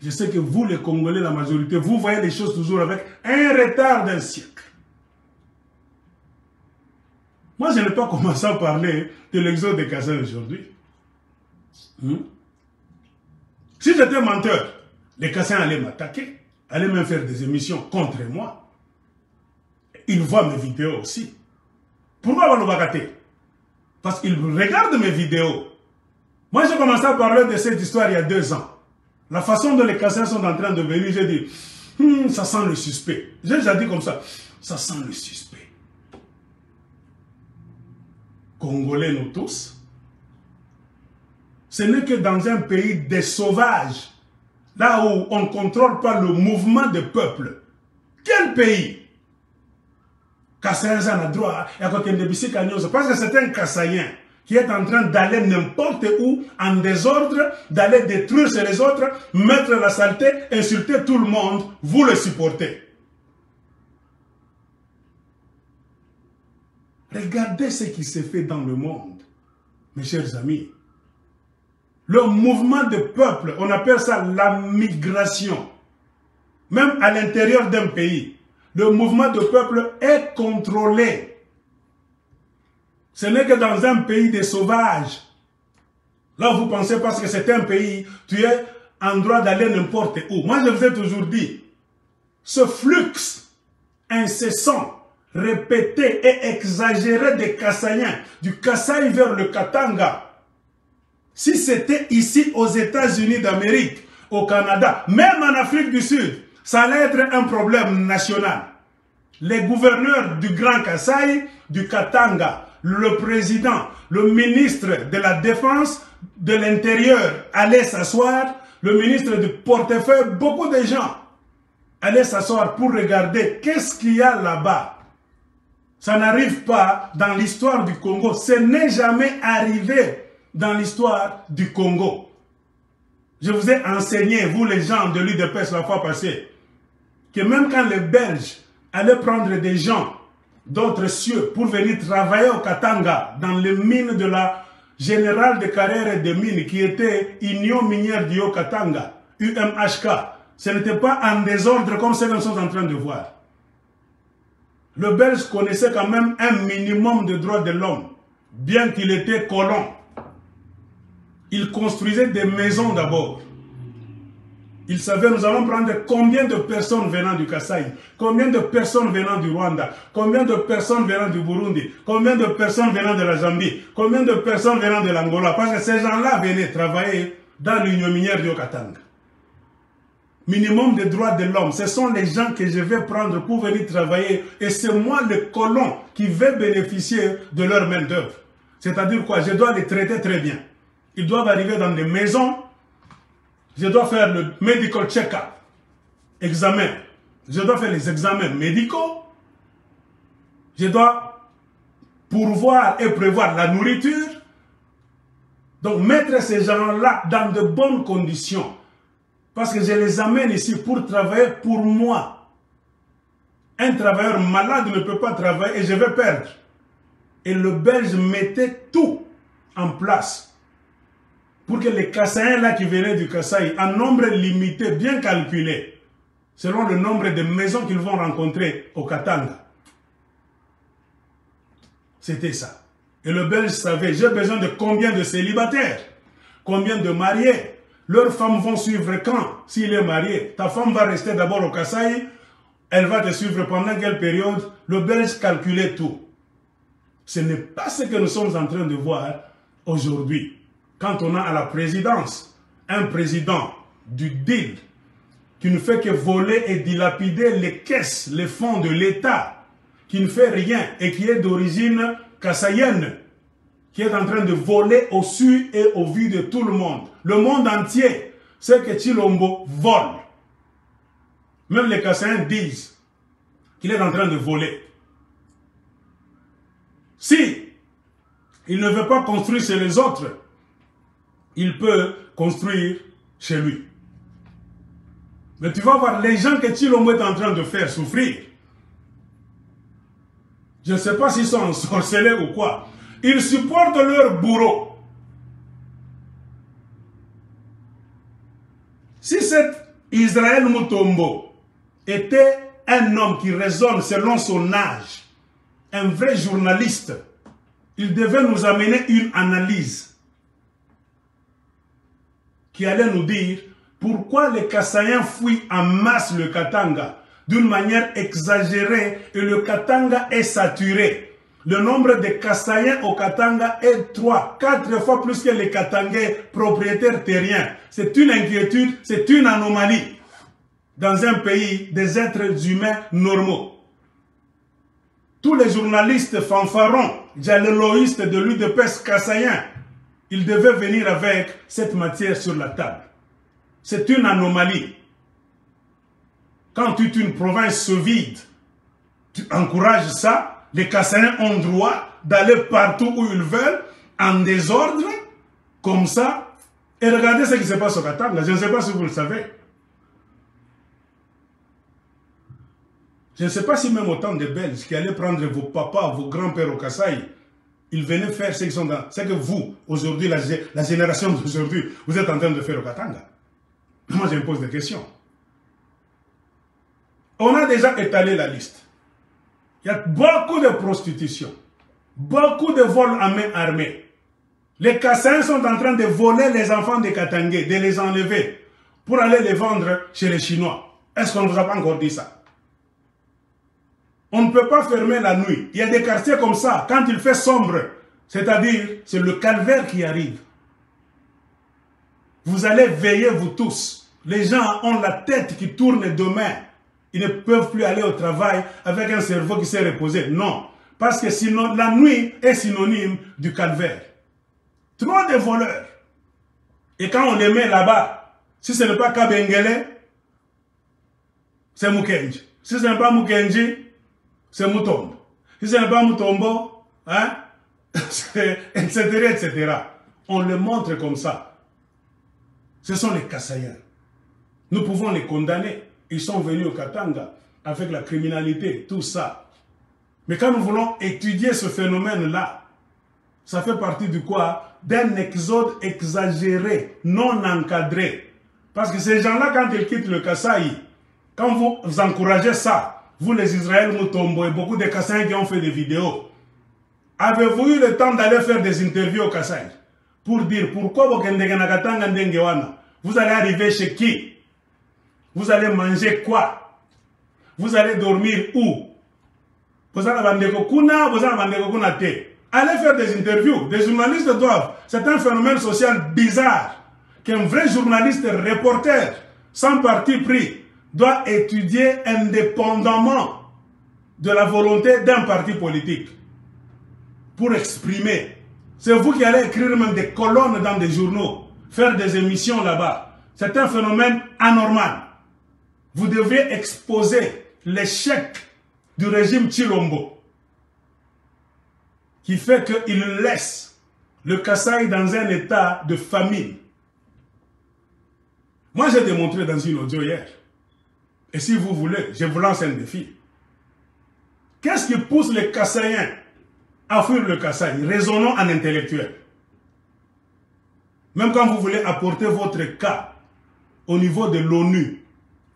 Je sais que vous, les Congolais, la majorité, vous voyez les choses toujours avec un retard d'un siècle. Moi, je n'ai pas commencé à parler de l'exode de Kassaï aujourd'hui. Si j'étais menteur, les Kassaïens allaient m'attaquer, allaient même faire des émissions contre moi. Ils voient mes vidéos aussi. Pourquoi Walobakate? Parce qu'ils regardent mes vidéos. Moi, j'ai commencé à parler de cette histoire il y a 2 ans. La façon dont les Kassaïens sont en train de venir, j'ai dit, ça sent le suspect. J'ai déjà dit comme ça sent le suspect. Congolais, nous tous, ce n'est que dans un pays des sauvages, là où on ne contrôle pas le mouvement des peuples. Quel pays? Kassaïen a droit à côté de Bissi Kanyoso, parce que c'est un Kassaïen qui est en train d'aller n'importe où, en désordre, d'aller détruire chez les autres, mettre la saleté, insulter tout le monde, vous le supportez. Regardez ce qui se fait dans le monde, mes chers amis. Le mouvement de peuple, on appelle ça la migration. Même à l'intérieur d'un pays, le mouvement de peuple est contrôlé. Ce n'est que dans un pays des sauvages. Là, vous pensez parce que c'est un pays, tu es en droit d'aller n'importe où. Moi, je vous ai toujours dit, ce flux incessant, répété et exagéré des Kassaïens, du Kasaï vers le Katanga, si c'était ici aux États-Unis d'Amérique, au Canada, même en Afrique du Sud, ça allait être un problème national. Les gouverneurs du Grand Kasaï, du Katanga, le président, le ministre de la Défense, de l'Intérieur allaient s'asseoir, le ministre du Portefeuille, beaucoup de gens allaient s'asseoir pour regarder qu'est-ce qu'il y a là-bas. Ça n'arrive pas dans l'histoire du Congo. Ce n'est jamais arrivé dans l'histoire du Congo. Je vous ai enseigné, vous les gens de l'UDPS la fois passée, que même quand les Belges allaient prendre des gens d'autres cieux pour venir travailler au Katanga, dans les mines de la Générale de Carrière et de Mines, qui était Union Minière du Haut-Katanga, UMHK, ce n'était pas en désordre comme ce que nous sommes en train de voir. Le Belge connaissait quand même un minimum de droits de l'homme, bien qu'il était colon. Il construisait des maisons d'abord. Il savait, nous allons prendre combien de personnes venant du Kasaï, combien de personnes venant du Rwanda, combien de personnes venant du Burundi, combien de personnes venant de la Zambie, combien de personnes venant de l'Angola, parce que ces gens-là venaient travailler dans l'Union minière du Haut-Katanga. Minimum de droits de l'homme, ce sont les gens que je vais prendre pour venir travailler, et c'est moi le colon qui vais bénéficier de leur main-d'œuvre. C'est-à-dire quoi? Je dois les traiter très bien. Ils doivent arriver dans des maisons. Je dois faire le medical check-up, examen. Je dois faire les examens médicaux. Je dois pourvoir et prévoir la nourriture. Donc mettre ces gens-là dans de bonnes conditions. Parce que je les amène ici pour travailler pour moi. Un travailleur malade ne peut pas travailler et je vais perdre. Et le Belge mettait tout en place pour que les Kassaïens là qui venaient du Kasaï, en nombre limité, bien calculé, selon le nombre de maisons qu'ils vont rencontrer au Katanga. C'était ça. Et le Belge savait, j'ai besoin de combien de célibataires, combien de mariés, leurs femmes vont suivre quand, s'il est marié. Ta femme va rester d'abord au Kasaï, elle va te suivre pendant quelle période. Le Belge calculait tout. Ce n'est pas ce que nous sommes en train de voir aujourd'hui. Quand on a à la présidence un président du deal qui ne fait que voler et dilapider les caisses, les fonds de l'État, qui ne fait rien et qui est d'origine kassaïenne, qui est en train de voler au su et au vu de tout le monde. Le monde entier sait que Tshilombo vole. Même les Kassaïens disent qu'il est en train de voler. Si il ne veut pas construire chez les autres, il peut construire chez lui. Mais tu vas voir les gens que Tshilombo est en train de faire souffrir. Je ne sais pas s'ils sont ensorcelés ou quoi. Ils supportent leur bourreau. Si cette Israël Mutombo était un homme qui raisonne selon son âge, un vrai journaliste. Il devait nous amener une analyse qui allait nous dire pourquoi les Kassaïens fuient en masse le Katanga d'une manière exagérée et le Katanga est saturé. Le nombre de Kassaïens au Katanga est 3-4 fois plus que les Katangais propriétaires terriens. C'est une inquiétude, c'est une anomalie dans un pays des êtres humains normaux. Tous les journalistes fanfarons, jalloïstes de l'UDPS kassaïen, ils devaient venir avec cette matière sur la table. C'est une anomalie. Quand une province se vide, tu encourages ça. Les Kassaïens ont droit d'aller partout où ils veulent, en désordre, comme ça. Et regardez ce qui se passe au Katanga. Je ne sais pas si vous le savez. Je ne sais pas si même autant de Belges qui allaient prendre vos papas, vos grands-pères au Kasaï, ils venaient faire ce qu'ils sont dans. C'est que vous, aujourd'hui, la génération d'aujourd'hui, vous êtes en train de faire au Katanga. Moi, je me pose des questions. On a déjà étalé la liste. Il y a beaucoup de prostitution, beaucoup de vols à main armée. Les Kassaïens sont en train de voler les enfants des Katangais, de les enlever pour aller les vendre chez les Chinois. Est-ce qu'on ne vous a pas encore dit ça? On ne peut pas fermer la nuit. Il y a des quartiers comme ça, quand il fait sombre, c'est-à-dire c'est le calvaire qui arrive. Vous allez veiller, vous tous. Les gens ont la tête qui tourne demain. Ils ne peuvent plus aller au travail avec un cerveau qui s'est reposé. Non. Parce que sinon, la nuit est synonyme du calvaire. Trop de voleurs. Et quand on les met là-bas, si ce n'est pas Kabengele, c'est Mukenji. Si ce n'est pas Mukenji, c'est Mutombo. Si ce n'est pas Mutombo, hein, etc., etc. On le montre comme ça. Ce sont les Kassaïens. Nous pouvons les condamner. Ils sont venus au Katanga avec la criminalité, tout ça. Mais quand nous voulons étudier ce phénomène-là, ça fait partie du quoi? D'un exode exagéré, non encadré. Parce que ces gens-là, quand ils quittent le Kasaï, quand vous encouragez ça, vous les Israël Mutombo et beaucoup de Kassaïens qui ont fait des vidéos, avez-vous eu le temps d'aller faire des interviews au Kasaï pour dire pourquoi vous allez arriver chez qui? Vous allez manger quoi? Vous allez dormir où? Allez faire des interviews. Des journalistes doivent. C'est un phénomène social bizarre qu'un vrai journaliste reporter, sans parti pris, doit étudier indépendamment de la volonté d'un parti politique pour exprimer. C'est vous qui allez écrire même des colonnes dans des journaux, faire des émissions là-bas. C'est un phénomène anormal. Vous devriez exposer l'échec du régime Chilombo qui fait qu'il laisse le Kasaï dans un état de famine. Moi, j'ai démontré dans une audio hier. Et si vous voulez, je vous lance un défi. Qu'est-ce qui pousse les Kassaïens à fuir le Kasaï? Raisonnons en intellectuel. Même quand vous voulez apporter votre cas au niveau de l'ONU,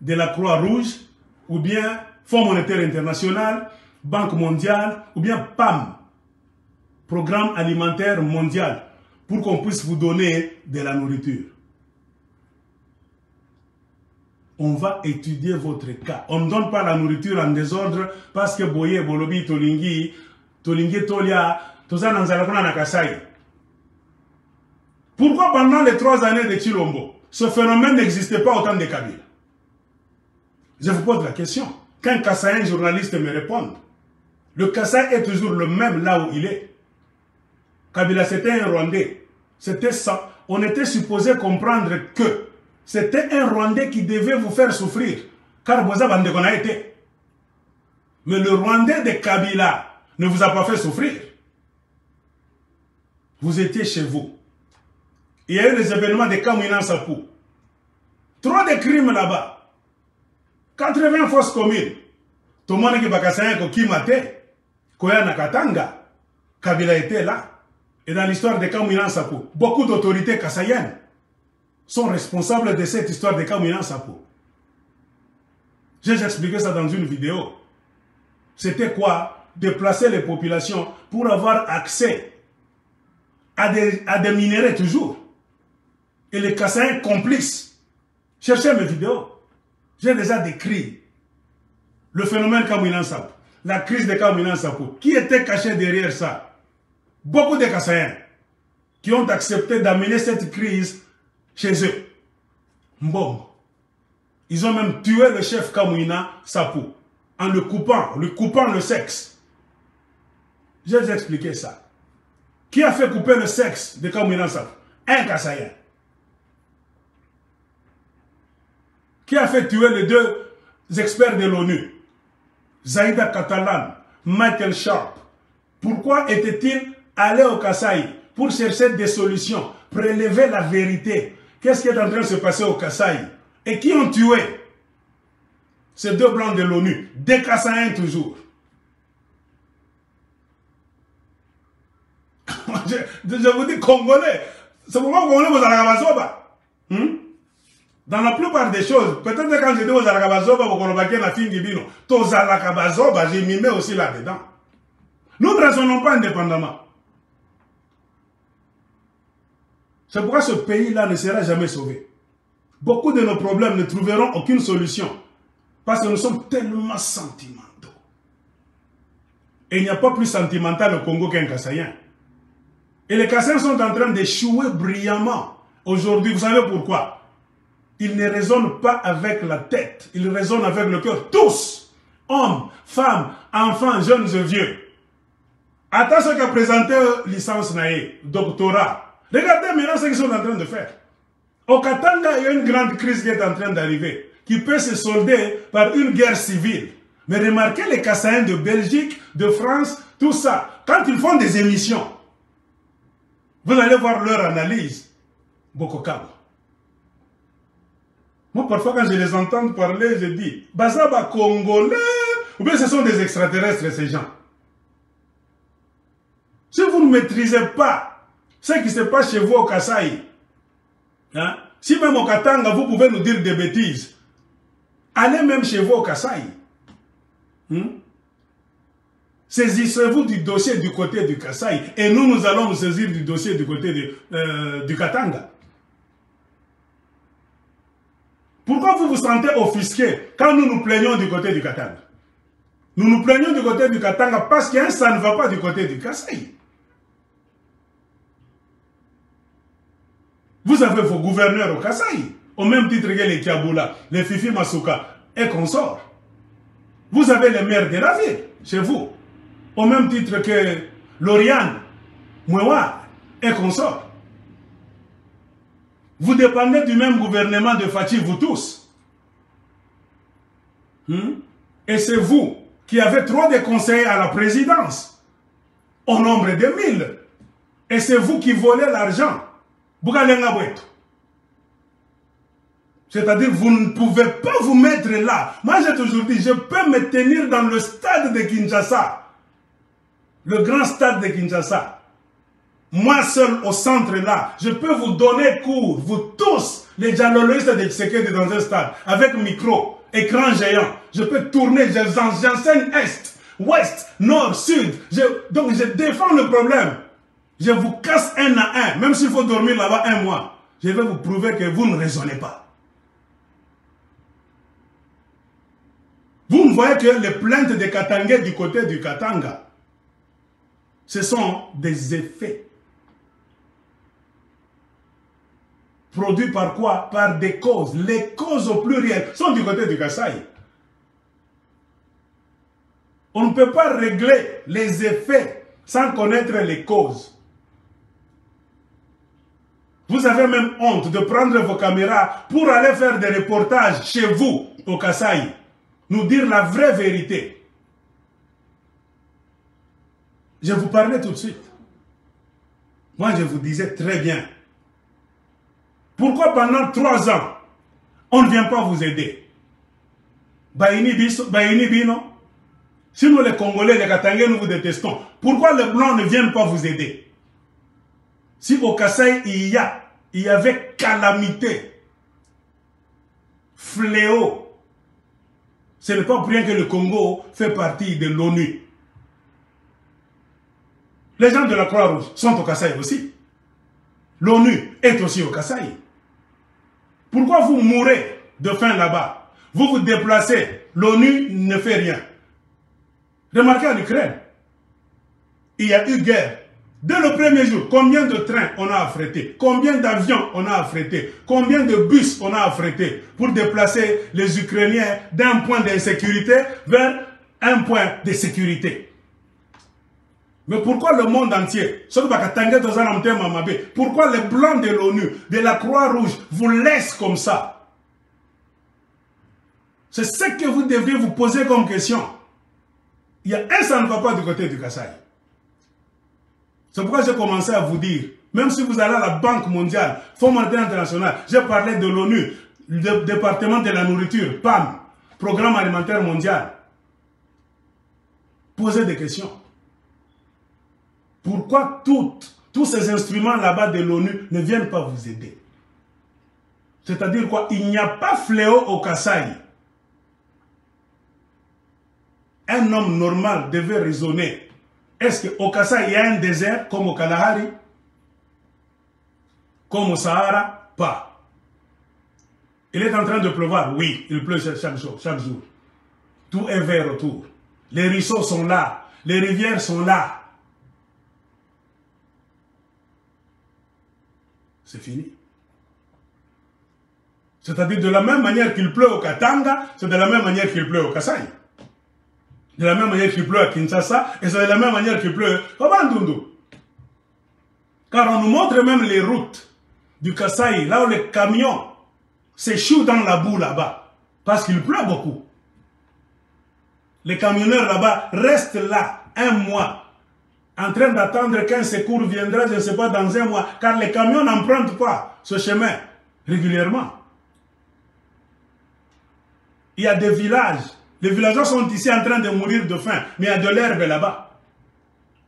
de la Croix-Rouge, ou bien Fonds monétaire international, Banque mondiale, ou bien PAM, Programme alimentaire mondial, pour qu'on puisse vous donner de la nourriture. On va étudier votre cas. On ne donne pas la nourriture en désordre parce que Boye, Bolobi, Tolingi, Tolia, tout ça dans la Kassaï. Pourquoi pendant les 3 années de Chilombo, ce phénomène n'existait pas autant de Kabila? Je vous pose la question. Qu'un Kassaïen journaliste me réponde. Le Kasaï est toujours le même là où il est. Kabila, c'était un Rwandais. C'était ça. On était supposé comprendre que c'était un Rwandais qui devait vous faire souffrir. Car Boza Bandekon a été. Mais le Rwandais de Kabila ne vous a pas fait souffrir. Vous étiez chez vous. Il y a eu les événements de Kamouina Sapou. Trop de crimes là-bas. 80 fausses communes. Tout le monde qui va qui maté. Koya Nakatanga. Kabila était là. Et dans l'histoire de Kamouina Sapou, beaucoup d'autorités kassaïennes sont responsables de cette histoire de Kamouina Sapou. J'ai expliqué ça dans une vidéo. C'était quoi? Déplacer les populations pour avoir accès à des minéraux toujours. Et les Kassaïens complices. Cherchez mes vidéos. J'ai déjà décrit le phénomène Kamouina Nsapou, la crise de Kamouina Nsapou. Qui était caché derrière ça? Beaucoup de Kassaïens qui ont accepté d'amener cette crise chez eux. Mbongo. Ils ont même tué le chef Kamouina Nsapou en lui coupant le sexe. Je vais vous expliquer ça. Qui a fait couper le sexe de Kamouina Nsapou? Un Kassaïen. Qui a fait tuer les deux experts de l'ONU? Zaïda Catalan, Michael Sharp. Pourquoi était-il allé au Kasaï pour chercher des solutions, prélever la vérité? Qu'est-ce qui est en train de se passer au Kasaï? Et qui ont tué ces deux blancs de l'ONU? Des Kassaïens toujours. Je vous dis Congolais. C'est pourquoi Congolais vous allez à Bazoba. Dans la plupart des choses, peut-être que quand je dis aux Alakabazoba, vous connaissez la fille Gibino, tous Alakabazoba, j'ai mis aussi là-dedans. Nous ne raisonnons pas indépendamment. C'est pourquoi ce pays-là ne sera jamais sauvé. Beaucoup de nos problèmes ne trouveront aucune solution. Parce que nous sommes tellement sentimentaux. Et il n'y a pas plus sentimental au Congo qu'un Kassaïen. Et les Kassaïens sont en train d'échouer brillamment. Aujourd'hui, vous savez pourquoi? Ils ne raisonnent pas avec la tête, ils raisonnent avec le cœur. Tous, hommes, femmes, enfants, jeunes et vieux. Attends ce qu'a présenté licence Naé, doctorat. Regardez maintenant ce qu'ils sont en train de faire. Au Katanga, il y a une grande crise qui est en train d'arriver, qui peut se solder par une guerre civile. Mais remarquez les Kassaïens de Belgique, de France, tout ça. Quand ils font des émissions, vous allez voir leur analyse. Bokokabo. Moi, parfois, quand je les entends parler, je dis, Bazaba Congolais, ou bien ce sont des extraterrestres, ces gens. Si vous ne maîtrisez pas ce qui se passe chez vous au Kasaï, hein, si même au Katanga, vous pouvez nous dire des bêtises, allez même chez vous au Kasaï. Saisissez-vous du dossier du côté du Kasaï, et nous allons nous saisir du dossier du côté du Katanga. Pourquoi vous vous sentez offusqué quand nous nous plaignons du côté du Katanga? Nous nous plaignons du côté du Katanga parce que ça ne va pas du côté du Kasaï. Vous avez vos gouverneurs au Kasaï, au même titre que les Kiaboula, les Fifi Masuka et consorts. Vous avez les maires de la ville chez vous, au même titre que Lauriane, Mouewa et consorts. Vous dépendez du même gouvernement de Fatih, vous tous. Et c'est vous qui avez trop de conseillers à la présidence, au nombre de 1000. Et c'est vous qui volez l'argent. C'est-à-dire, vous ne pouvez pas vous mettre là. Moi, j'ai toujours dit, je peux me tenir dans le stade de Kinshasa. Le grand stade de Kinshasa. Moi seul au centre là, je peux vous donner cours, vous tous, les dialoguistes de Tshisekedi dans un stade, avec micro, écran géant. Je peux tourner, j'enseigne Est, Ouest, Nord, Sud. Donc je défends le problème. Je vous casse un à un, même s'il faut dormir là-bas un mois. Je vais vous prouver que vous ne raisonnez pas. Vous ne voyez que les plaintes des Katangais du côté du Katanga, ce sont des effets. Produit par quoi? Par des causes. Les causes au pluriel sont du côté du Kasaï. On ne peut pas régler les effets sans connaître les causes. Vous avez même honte de prendre vos caméras pour aller faire des reportages chez vous, au Kasaï. Nous dire la vraie vérité. Je vous parlais tout de suite. Moi, je vous disais très bien. Pourquoi pendant 3 ans, on ne vient pas vous aider? Baini Bino. Si nous les Congolais, les Katangais, nous vous détestons, pourquoi les Blancs ne viennent pas vous aider? Si au Kasaï, il y avait calamité, fléau, Ce n'est pas pour rien que le Congo fait partie de l'ONU. Les gens de la Croix-Rouge sont au Kasaï aussi. L'ONU est aussi au Kasaï. Pourquoi vous mourrez de faim là-bas? Vous vous déplacez, l'ONU ne fait rien. Remarquez en Ukraine, il y a eu guerre. Dès le premier jour, combien de trains on a affrété? Combien d'avions on a affrété? Combien de bus on a affrété pour déplacer les Ukrainiens d'un point d'insécurité vers un point de sécurité? Mais pourquoi le monde entier, pourquoi les blancs de l'ONU, de la Croix-Rouge, vous laissent comme ça? C'est ce que vous devriez vous poser comme question. Il y a un, ça ne va pas du côté du Kasaï. C'est pourquoi j'ai commencé à vous dire, même si vous allez à la Banque mondiale, Fonds monétaire international, j'ai parlé de l'ONU, le département de la nourriture, PAM, Programme alimentaire mondial. Posez des questions. Pourquoi tous ces instruments là-bas de l'ONU ne viennent pas vous aider? C'est-à-dire quoi? Il n'y a pas fléau au Kasaï. Un homme normal devait raisonner. Est-ce qu'au Kasaï, il y a un désert comme au Kalahari? Comme au Sahara? Pas. Il est en train de pleuvoir? Oui, il pleut chaque jour. Tout est vert autour. Les ruisseaux sont là. Les rivières sont là. C'est fini. C'est-à-dire de la même manière qu'il pleut au Katanga, c'est de la même manière qu'il pleut au Kasaï. De la même manière qu'il pleut à Kinshasa, et c'est de la même manière qu'il pleut au Bandundu. Car on nous montre même les routes du Kasaï, là où les camions s'échouent dans la boue là-bas, parce qu'il pleut beaucoup. Les camionneurs là-bas restent là un mois, en train d'attendre qu'un secours viendra, je ne sais pas, dans un mois, car les camions n'empruntent pas ce chemin régulièrement. Il y a des villages. Les villageois sont ici en train de mourir de faim, mais il y a de l'herbe là-bas.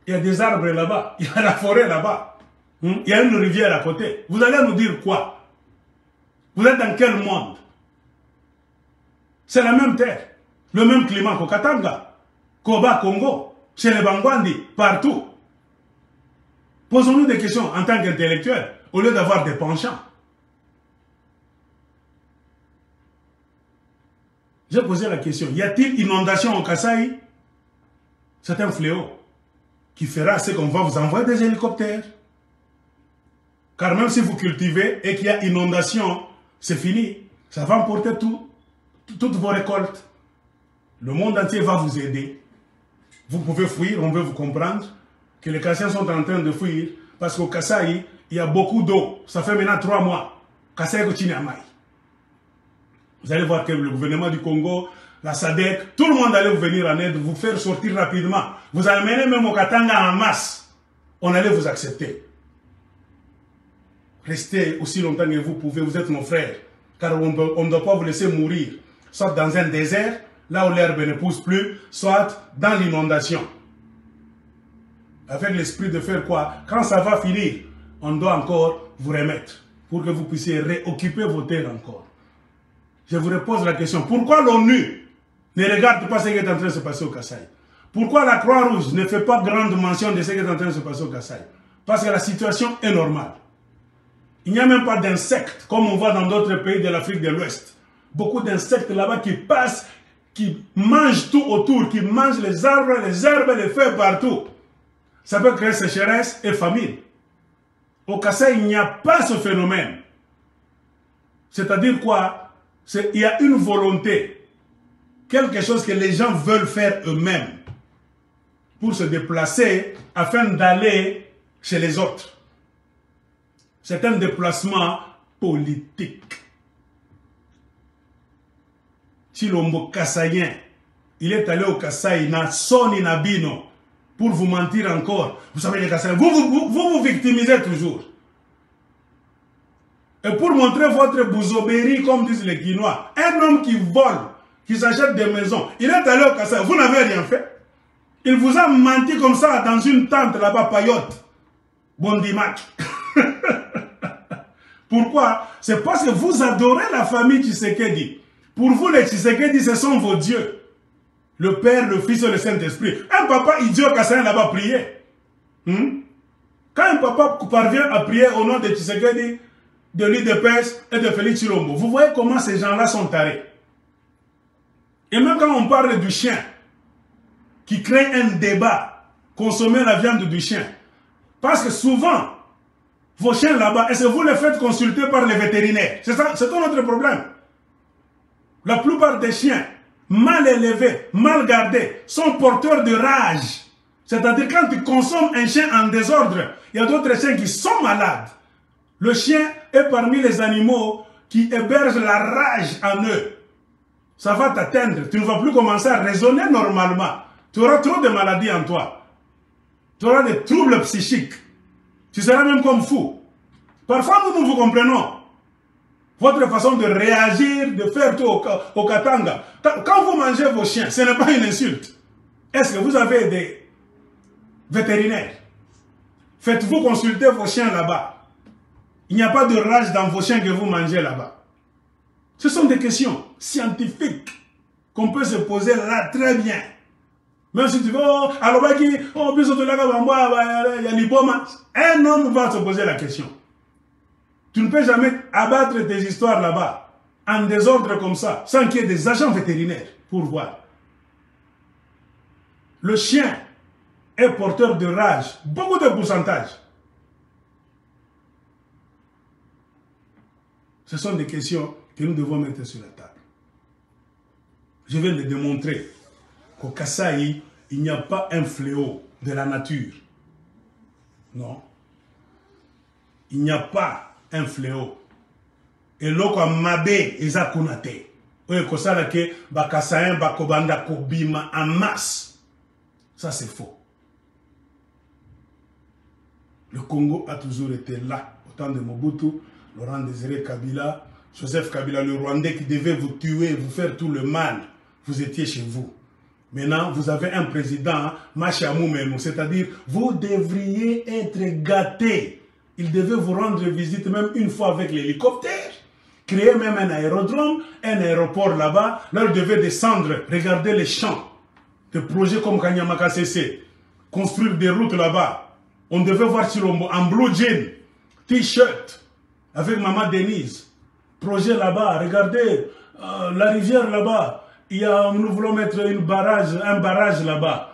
Il y a des arbres là-bas. Il y a la forêt là-bas. Il y a une rivière à côté. Vous allez nous dire quoi? Vous êtes dans quel monde? C'est la même terre, le même climat qu'au Katanga, qu'au Bas-Congo, chez les Bangwandi, partout. Posons-nous des questions en tant qu'intellectuels, au lieu d'avoir des penchants. J'ai posé la question, y a-t-il inondation au Kasaï? C'est un fléau qui fera ce qu'on va vous envoyer des hélicoptères. Car même si vous cultivez et qu'il y a inondation, c'est fini. Ça va emporter toutes vos récoltes. Le monde entier va vous aider. Vous pouvez fuir, on veut vous comprendre que les Kasaïens sont en train de fuir parce qu'au Kasaï, il y a beaucoup d'eau. Ça fait maintenant 3 mois. Kasaï Kochiniamai. Vous allez voir que le gouvernement du Congo, la SADC, tout le monde allait vous venir en aide, vous faire sortir rapidement. Vous amenez même au Katanga en masse. On allait vous accepter. Restez aussi longtemps que vous pouvez, vous êtes nos frères. Car on ne doit pas vous laisser mourir. Soit dans un désert, là où l'herbe ne pousse plus, soit dans l'inondation. Avec l'esprit de faire quoi? Quand ça va finir, on doit encore vous remettre pour que vous puissiez réoccuper vos terres encore. Je vous repose la question. Pourquoi l'ONU ne regarde pas ce qui est en train de se passer au Kasaï? Pourquoi la Croix-Rouge ne fait pas grande mention de ce qui est en train de se passer au Kasaï? Parce que la situation est normale. Il n'y a même pas d'insectes, comme on voit dans d'autres pays de l'Afrique de l'Ouest. Beaucoup d'insectes là-bas qui passent, qui mangent tout autour, qui mangent les arbres, les herbes, les feuilles partout. Ça peut créer sécheresse et famine. Au Kasaï, il n'y a pas ce phénomène. C'est-à-dire quoi? Il y a une volonté, quelque chose que les gens veulent faire eux-mêmes pour se déplacer afin d'aller chez les autres. C'est un déplacement politique. Si l'homme kassaïen, il est allé au Kasaï, na Soni Nabino, pour vous mentir encore. Vous savez les Kassaïens, vous victimisez toujours. Et pour montrer votre bouzobérie, comme disent les Guinois, un homme qui vole, qui s'achète des maisons, il est allé au Kasaï, vous n'avez rien fait. Il vous a menti comme ça dans une tente là-bas, payotte. Bon dimanche. Pourquoi? C'est parce que vous adorez la famille Tshisekedi. Pour vous, les Tshisekedi, ce sont vos dieux. Le Père, le Fils et le Saint-Esprit. Un papa idiot Kassaïen là-bas prier. Quand un papa parvient à prier au nom de Tshisekedi, de l'UDPS et de Félix Tshilombo, vous voyez comment ces gens-là sont tarés. Et même quand on parle du chien, qui crée un débat, consommer la viande du chien. Parce que souvent, vos chiens là-bas, est-ce que vous les faites consulter par les vétérinaires? C'est ça, c'est notre problème. La plupart des chiens, mal élevés, mal gardés, sont porteurs de rage. C'est-à-dire quand tu consommes un chien en désordre, il y a d'autres chiens qui sont malades. Le chien est parmi les animaux qui hébergent la rage en eux. Ça va t'atteindre. Tu ne vas plus commencer à raisonner normalement. Tu auras trop de maladies en toi. Tu auras des troubles psychiques. Tu seras même comme fou. Parfois, nous vous comprenons. Votre façon de réagir, de faire tout au Katanga. Quand vous mangez vos chiens, ce n'est pas une insulte. Est-ce que vous avez des vétérinaires? Faites-vous consulter vos chiens là-bas. Il n'y a pas de rage dans vos chiens que vous mangez là-bas. Ce sont des questions scientifiques qu'on peut se poser là très bien. Même si tu veux, un homme va se poser la question. Tu ne peux jamais abattre des histoires là-bas, en désordre comme ça, sans qu'il y ait des agents vétérinaires pour voir. Le chien est porteur de rage, beaucoup de pourcentage. Ce sont des questions que nous devons mettre sur la table. Je viens de démontrer qu'au Kasaï, il n'y a pas un fléau de la nature. Non. Il n'y a pas un fléau. Et l'oko mabe ezakunate. Oye kosala ke bakasayen bakobanda kobima en masse. Ça c'est faux. Le Congo a toujours été là. Au temps de Mobutu, Laurent Désiré Kabila, Joseph Kabila, le Rwandais qui devait vous tuer, vous faire tout le mal. Vous étiez chez vous. Maintenant, vous avez un président, Machamou Menou, c'est-à-dire, vous devriez être gâtés. Il devait vous rendre visite même une fois avec l'hélicoptère, créer même un aérodrome, un aéroport là-bas. Là, il devait descendre, regarder les champs de projets comme Kanyamaka CC, construire des routes là-bas. On devait voir Tshilombo en blue jean, t-shirt, avec Maman Denise. Projet là-bas, regardez la rivière là-bas. Nous voulons mettre un barrage là-bas.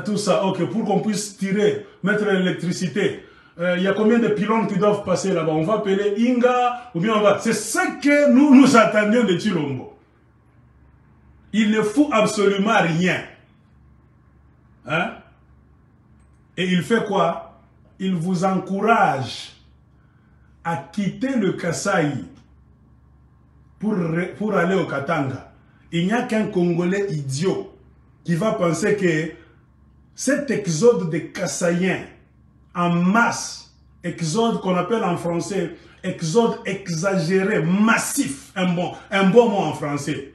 Tout ça, ok, pour qu'on puisse tirer, mettre l'électricité. Il y a combien de pylônes qui doivent passer là-bas? On va appeler Inga, ou bien on va... C'est ce que nous attendions de Tshilombo. Il ne faut absolument rien. Hein? Et il fait quoi? Il vous encourage à quitter le Kasaï pour aller au Katanga. Il n'y a qu'un Congolais idiot qui va penser que cet exode des Kassaïens en masse, exode qu'on appelle en français, exode exagéré, massif, un bon mot en français,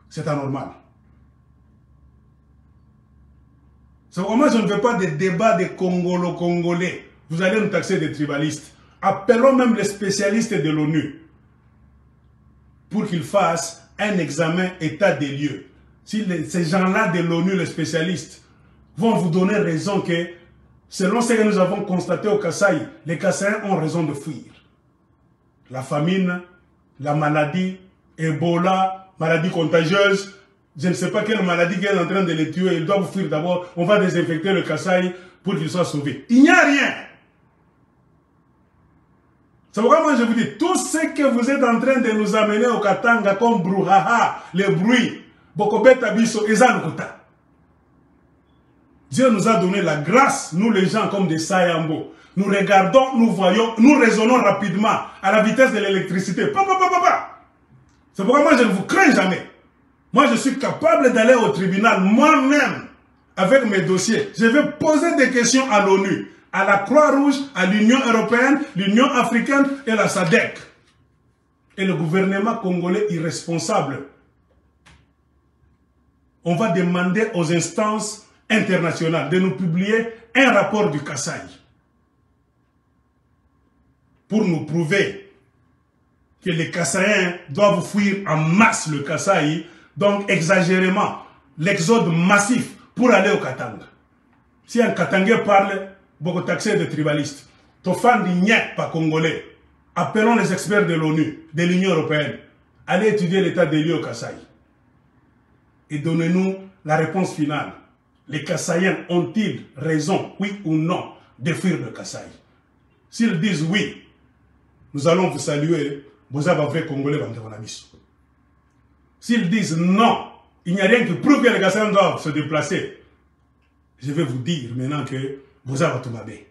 c'est anormal. C'est pourquoi moi je ne veux pas des débats des Congolo-Congolais. Vous allez nous taxer des tribalistes. Appelons même les spécialistes de l'ONU pour qu'ils fassent un examen état des lieux. Si ces gens-là de l'ONU, les spécialistes, vont vous donner raison que, selon ce que nous avons constaté au Kasaï, les Kassaïens ont raison de fuir. La famine, la maladie, Ebola, maladie contagieuse, je ne sais pas quelle maladie qui est en train de les tuer, ils doivent fuir d'abord, on va désinfecter le Kasaï pour qu'ils soient sauvés. Il n'y a rien. C'est pourquoi moi je vous dis, tout ce que vous êtes en train de nous amener au Katanga comme brouhaha, les bruits, Bokobeta Biso, Ezanukuta. Dieu nous a donné la grâce, nous les gens comme des Sayambo. Nous regardons, nous voyons, nous raisonnons rapidement à la vitesse de l'électricité. C'est pourquoi moi je ne vous crains jamais. Moi je suis capable d'aller au tribunal moi-même avec mes dossiers. Je vais poser des questions à l'ONU, à la Croix-Rouge, à l'Union européenne, l'Union africaine et la SADC. Et le gouvernement congolais irresponsable. On va demander aux instances internationales de nous publier un rapport du Kasaï pour nous prouver que les Kassaïens doivent fuir en masse le Kasaï, donc exagérément, l'exode massif pour aller au Katanga. Si un Katangais parle, beaucoup taxé de tribaliste. Ton fan dit niet pas congolais. Appelons les experts de l'ONU, de l'Union européenne. Allez étudier l'état des lieux au Kasaï. Et donnez-nous la réponse finale. Les Kassaïens ont-ils raison, oui ou non, de fuir le Kasaï? S'ils disent oui, nous allons vous saluer. Vous avez un vrai Congolais dans le Namiso. S'ils disent non, il n'y a rien qui prouve que les Kassaïens doivent se déplacer. Je vais vous dire maintenant que vous avez tout mabé.